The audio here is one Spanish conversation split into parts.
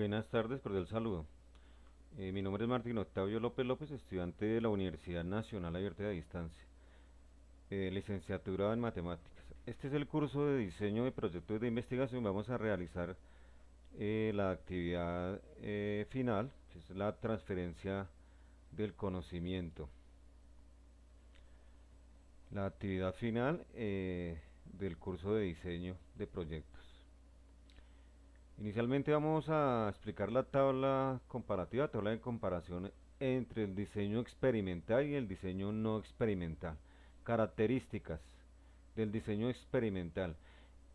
Buenas tardes, cordial saludo. Mi nombre es Martín Octavio López López, estudiante de la Universidad Nacional Abierta de Distancia, licenciatura en Matemáticas. Este es el curso de diseño de proyectos de investigación. Vamos a realizar la actividad final, que es la transferencia del conocimiento. La actividad final del curso de diseño de proyectos. Inicialmente vamos a explicar la tabla comparativa, tabla de comparación entre el diseño experimental y el diseño no experimental. Características del diseño experimental.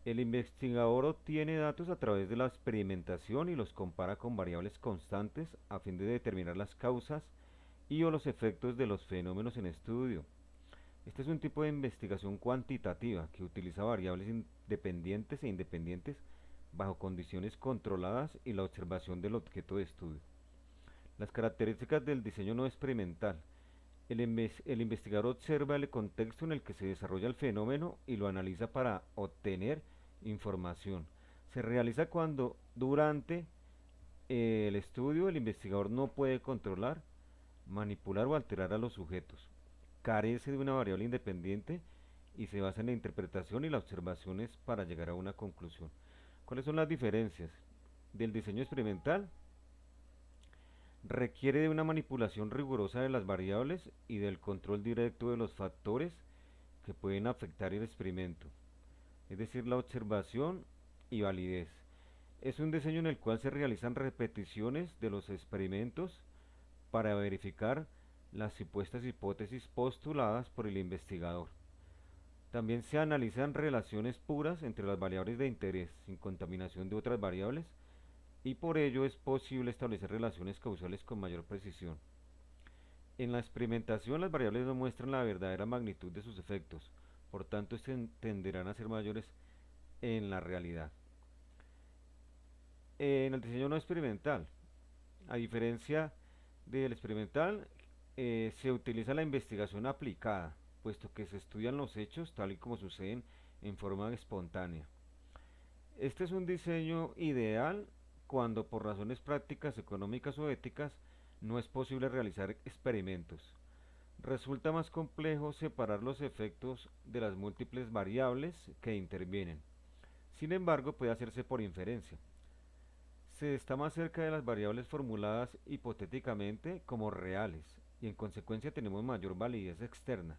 El investigador obtiene datos a través de la experimentación y los compara con variables constantes a fin de determinar las causas y o los efectos de los fenómenos en estudio. Este es un tipo de investigación cuantitativa que utiliza variables independientes e independientes bajo condiciones controladas y la observación del objeto de estudio. Las características del diseño no experimental. El investigador observa el contexto en el que se desarrolla el fenómeno y lo analiza para obtener información. Se realiza cuando durante el estudio el investigador no puede controlar, manipular o alterar a los sujetos. Carece de una variable independiente y se basa en la interpretación y las observaciones para llegar a una conclusión. ¿Cuáles son las diferencias? Del diseño experimental requiere de una manipulación rigurosa de las variables y del control directo de los factores que pueden afectar el experimento, es decir, la observación y validez. Es un diseño en el cual se realizan repeticiones de los experimentos para verificar las supuestas hipótesis postuladas por el investigador. También se analizan relaciones puras entre las variables de interés, sin contaminación de otras variables, y por ello es posible establecer relaciones causales con mayor precisión. En la experimentación, las variables no muestran la verdadera magnitud de sus efectos, por tanto tenderán a ser mayores en la realidad. En el diseño no experimental, a diferencia del experimental, se utiliza la investigación aplicada, puesto que se estudian los hechos tal y como suceden en forma espontánea. Este es un diseño ideal cuando por razones prácticas, económicas o éticas no es posible realizar experimentos. Resulta más complejo separar los efectos de las múltiples variables que intervienen. Sin embargo, puede hacerse por inferencia. Se está más cerca de las variables formuladas hipotéticamente como reales y en consecuencia tenemos mayor validez externa,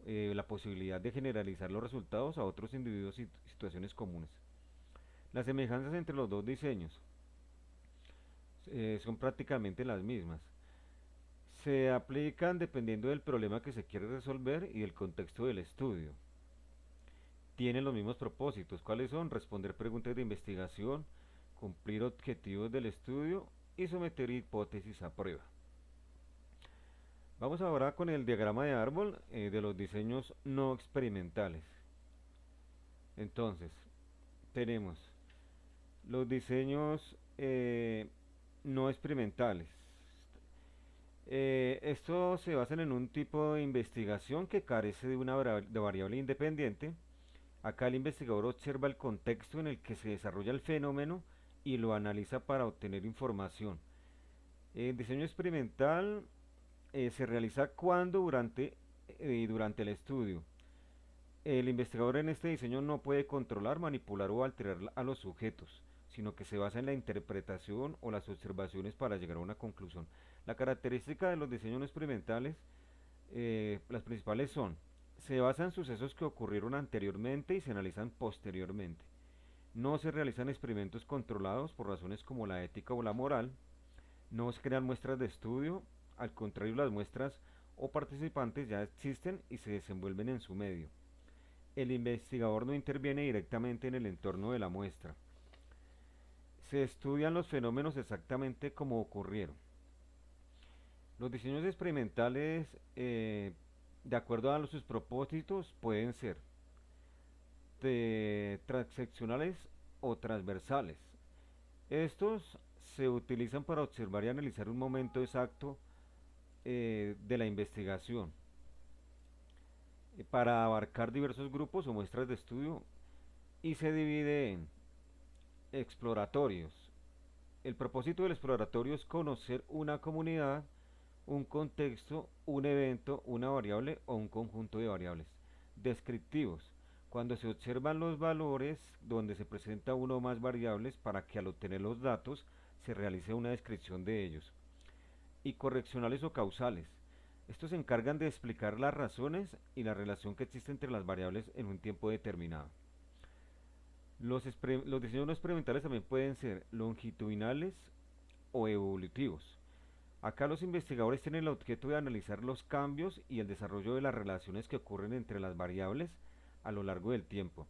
la posibilidad de generalizar los resultados a otros individuos y situaciones comunes. Las semejanzas entre los dos diseños son prácticamente las mismas. Se aplican dependiendo del problema que se quiere resolver y del contexto del estudio. Tienen los mismos propósitos. ¿Cuáles son? Responder preguntas de investigación, cumplir objetivos del estudio y someter hipótesis a prueba. Vamos ahora con el diagrama de árbol de los diseños no experimentales. Entonces, tenemos los diseños no experimentales. Estos se basan en un tipo de investigación que carece de una variable independiente. Acá el investigador observa el contexto en el que se desarrolla el fenómeno y lo analiza para obtener información. El diseño experimental se realiza cuando durante el estudio. El investigador en este diseño no puede controlar, manipular o alterar a los sujetos, sino que se basa en la interpretación o las observaciones para llegar a una conclusión. La característica de los diseños no experimentales, las principales son: se basan en sucesos que ocurrieron anteriormente y se analizan posteriormente. No se realizan experimentos controlados por razones como la ética o la moral. No se crean muestras de estudio, al contrario, las muestras o participantes ya existen y se desenvuelven en su medio. El investigador no interviene directamente en el entorno de la muestra. Se estudian los fenómenos exactamente como ocurrieron. Los diseños experimentales, de acuerdo a sus propósitos, pueden ser transeccionales o transversales. Estos se utilizan para observar y analizar un momento exacto de la investigación, para abarcar diversos grupos o muestras de estudio, y se divide en exploratorios. El propósito del exploratorio es conocer una comunidad, un contexto, un evento, una variable o un conjunto de variables. Descriptivos. Cuando se observan los valores donde se presenta uno o más variables para que al obtener los datos se realice una descripción de ellos. Y correccionales o causales. Estos se encargan de explicar las razones y la relación que existe entre las variables en un tiempo determinado. Los diseños no experimentales también pueden ser longitudinales o evolutivos. Acá los investigadores tienen el objeto de analizar los cambios y el desarrollo de las relaciones que ocurren entre las variables a lo largo del tiempo.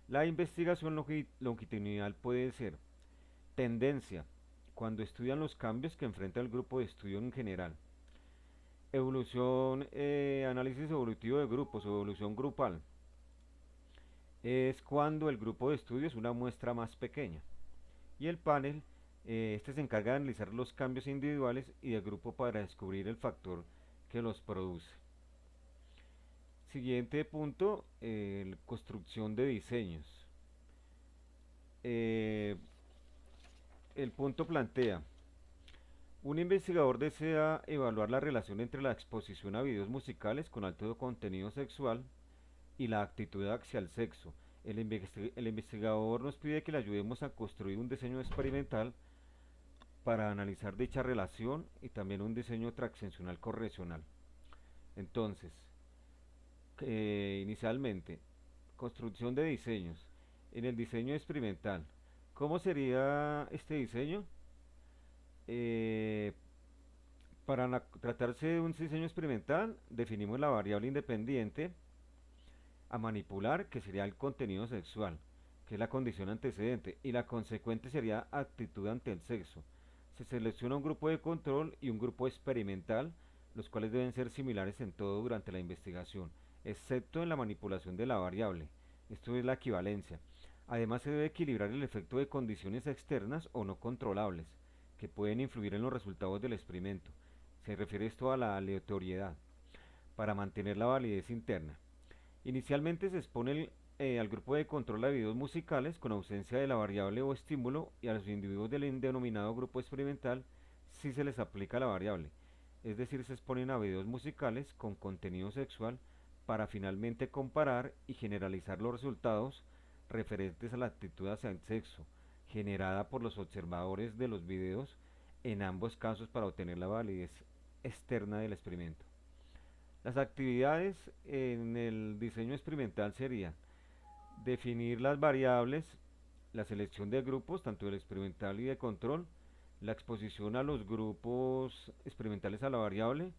La investigación longitudinal puede ser tendencia, cuando estudian los cambios que enfrenta el grupo de estudio en general. Evolución, análisis evolutivo de grupos o evolución grupal, es cuando el grupo de estudio es una muestra más pequeña. Y el panel, este se encarga de analizar los cambios individuales y de grupo para descubrir el factor que los produce. Siguiente punto, construcción de diseños. Eh, el punto plantea, un investigador desea evaluar la relación entre la exposición a videos musicales con alto contenido sexual y la actitud hacia el sexo. El investigador nos pide que le ayudemos a construir un diseño experimental para analizar dicha relación y también un diseño transaccional correccional. Entonces, inicialmente, construcción de diseños. En el diseño experimental, ¿cómo sería este diseño? Eh, para tratarse de un diseño experimental, definimos la variable independiente a manipular, que sería el contenido sexual, que es la condición antecedente, y la consecuente sería actitud ante el sexo. Se selecciona un grupo de control y un grupo experimental, los cuales deben ser similares en todo durante la investigación, excepto en la manipulación de la variable. Esto es la equivalencia. Además se debe equilibrar el efecto de condiciones externas o no controlables, que pueden influir en los resultados del experimento. Se refiere esto a la aleatoriedad, para mantener la validez interna. Inicialmente se expone al grupo de control de videos musicales con ausencia de la variable o estímulo y a los individuos del denominado grupo experimental si se les aplica la variable. Es decir, se exponen a videos musicales con contenido sexual para finalmente comparar y generalizar los resultados referentes a la actitud hacia el sexo generada por los observadores de los videos en ambos casos para obtener la validez externa del experimento. Las actividades en el diseño experimental serían definir las variables, la selección de grupos, tanto del experimental y de control, la exposición a los grupos experimentales a la variable,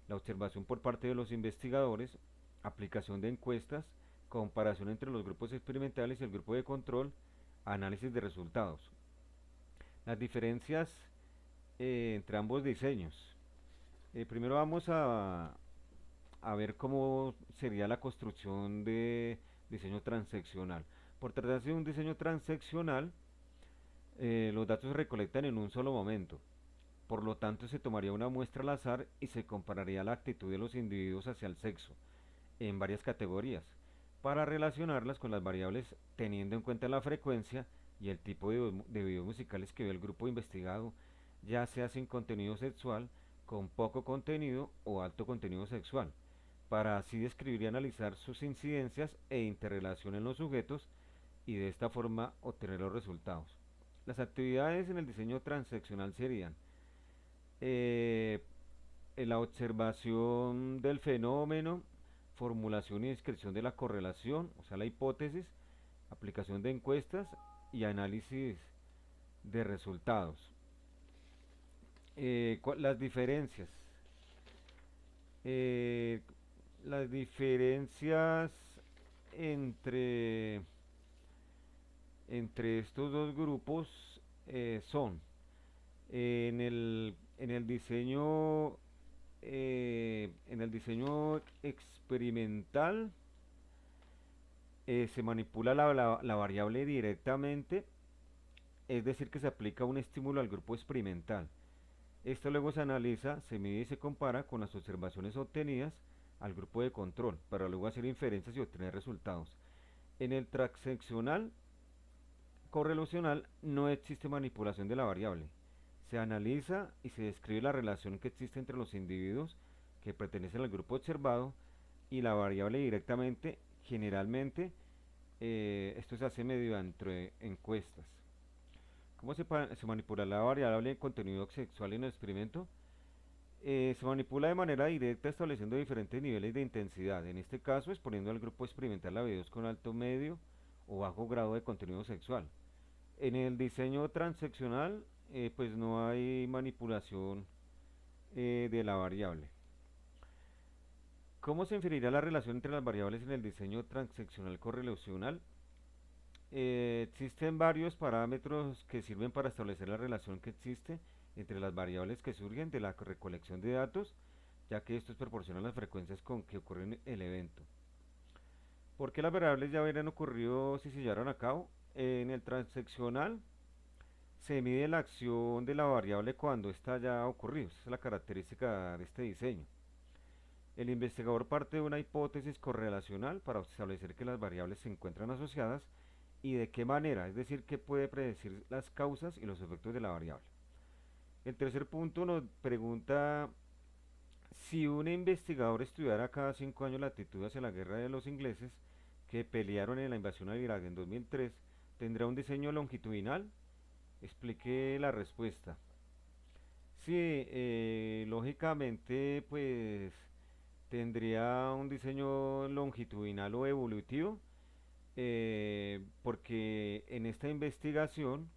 la observación por parte de los investigadores, aplicación de encuestas, comparación entre los grupos experimentales y el grupo de control, análisis de resultados. Las diferencias entre ambos diseños. Primero vamos a ver cómo sería la construcción de diseño transeccional. Por tratarse de un diseño transeccional, los datos se recolectan en un solo momento. Por lo tanto, se tomaría una muestra al azar y se compararía la actitud de los individuos hacia el sexo en varias categorías para relacionarlas con las variables teniendo en cuenta la frecuencia y el tipo de videos musicales que ve el grupo investigado, ya sea sin contenido sexual, con poco contenido o alto contenido sexual, para así describir y analizar sus incidencias e interrelación en los sujetos y de esta forma obtener los resultados. Las actividades en el diseño transaccional serían eh, la observación del fenómeno, formulación y descripción de la correlación, o sea, la hipótesis, aplicación de encuestas y análisis de resultados. Las diferencias. Eh, las diferencias entre, entre estos dos grupos son en el diseño en el diseño experimental se manipula la variable directamente, es decir, que se aplica un estímulo al grupo experimental. Esto luego se analiza, se mide y se compara con las observaciones obtenidas al grupo de control, para luego hacer inferencias y obtener resultados. En el transaccional correlacional no existe manipulación de la variable. Se analiza y se describe la relación que existe entre los individuos que pertenecen al grupo observado y la variable directamente. Generalmente, esto se hace mediante encuestas. ¿Cómo se manipula la variable de contenido sexual en el experimento? Se manipula de manera directa estableciendo diferentes niveles de intensidad, en este caso exponiendo al grupo experimental a videos con alto, medio o bajo grado de contenido sexual. En el diseño transaccional, pues no hay manipulación de la variable. ¿Cómo se inferirá la relación entre las variables en el diseño transaccional correlacional? Existen varios parámetros que sirven para establecer la relación que existe entre las variables que surgen de la recolección de datos, ya que estos proporcionan las frecuencias con que ocurre el evento. ¿Por qué las variables ya habrían ocurrido si se llevaron a cabo? En el transaccional se mide la acción de la variable cuando ésta ya ha ocurrido. Esa es la característica de este diseño. El investigador parte de una hipótesis correlacional para establecer que las variables se encuentran asociadas y de qué manera, es decir, que puede predecir las causas y los efectos de la variable. El tercer punto nos pregunta si un investigador estudiara cada 5 años la actitud hacia la guerra de los ingleses que pelearon en la invasión a Irak en 2003, ¿tendrá un diseño longitudinal? Explique la respuesta. Sí, lógicamente, pues tendría un diseño longitudinal o evolutivo, porque en esta investigación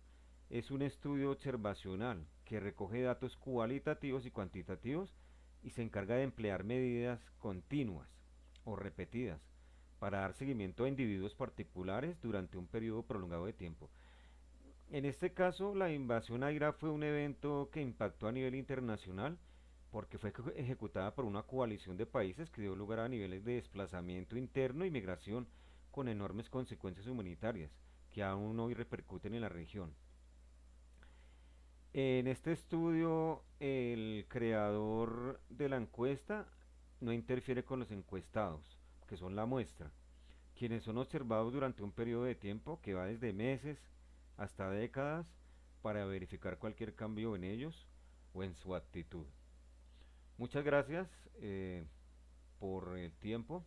es un estudio observacional que recoge datos cualitativos y cuantitativos y se encarga de emplear medidas continuas o repetidas para dar seguimiento a individuos particulares durante un periodo prolongado de tiempo. En este caso, la invasión a Irak fue un evento que impactó a nivel internacional porque fue ejecutada por una coalición de países que dio lugar a niveles de desplazamiento interno y migración con enormes consecuencias humanitarias que aún hoy repercuten en la región. En este estudio, el creador de la encuesta no interfiere con los encuestados, que son la muestra, quienes son observados durante un periodo de tiempo que va desde meses hasta décadas para verificar cualquier cambio en ellos o en su actitud. Muchas gracias por el tiempo.